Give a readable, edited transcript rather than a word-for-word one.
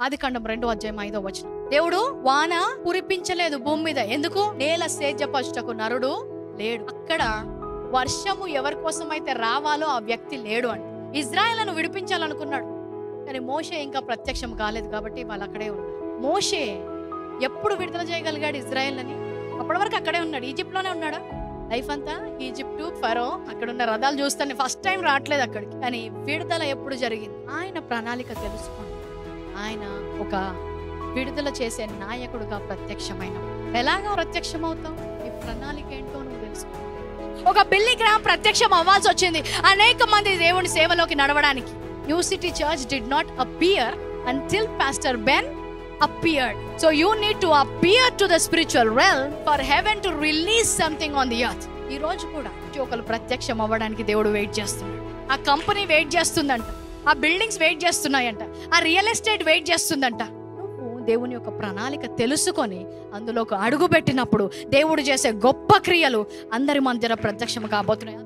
ఆదికాండం 2:5 దేవుడు వాన కురిపించలేదు భూమి మీద. ఎందుకు? నేల సేద్యపరచుటకు నరుడు లేడు. అక్కడ వర్షము ఎవరి కోసం అయితే రావాలో ఆ వ్యక్తి లేడు అంట. ఇజ్రాయేలును విడిపించాలనుకున్నాడు, కానీ మోషే ఇంకా ప్రత్యక్షం కాలేదు కాబట్టి వాళ్ళు అక్కడే ఉన్నారు. మోషే ఎప్పుడు విడుదల చేయగలిగాడు ఇజ్రాయేల్ని? అప్పటి వరకు అక్కడే ఉన్నాడు. ఈజిప్ట్లోనే ఉన్నాడా లైఫ్ అంతా? ఈజిప్టు, ఫరో, అక్కడ ఉన్న రథాలు చూస్తాను ఫస్ట్ టైం రావట్లేదు అక్కడికి. కానీ విడుదల ఎప్పుడు జరిగింది? ఆయన ప్రణాళిక తెలుసుకోండి. ఆయన ఒక విడుదల చేసే నాయకుడుగా ప్రత్యక్షమైన. ఎలాగా ప్రత్యక్షమవుతాం? ఈ ప్రణాళిక ఏంటో నువ్వు తెలుసుకో. ఒక బిల్లీ గ్రామ్ ప్రత్యక్షం అవ్వాల్సి వచ్చింది అనేక మంది దేవుని సేవలోకి నడవడానికి. New city church did not appear until Pastor Ben appeared. So you need to appear to the spiritual realm for heaven to release something on the earth. ఈ రోజు కూడా ఒకరు ప్రత్యక్షం అవ్వడానికి దేవుడు వెయిట్ చేస్తున్నాడు. ఆ కంపెనీ వెయిట్ చేస్తుందంట, ఆ బిల్డింగ్స్ వెయిట్ చేస్తున్నాయంట, ఆ రియల్ ఎస్టేట్ వెయిట్ చేస్తుందంట. నువ్వు దేవుని యొక్క ప్రణాళిక తెలుసుకొని అందులోకి అడుగు పెట్టినప్పుడు దేవుడు చేసే గొప్ప క్రియలు అందరి మధ్యన ప్రత్యక్షం కాబోతున్నాయి.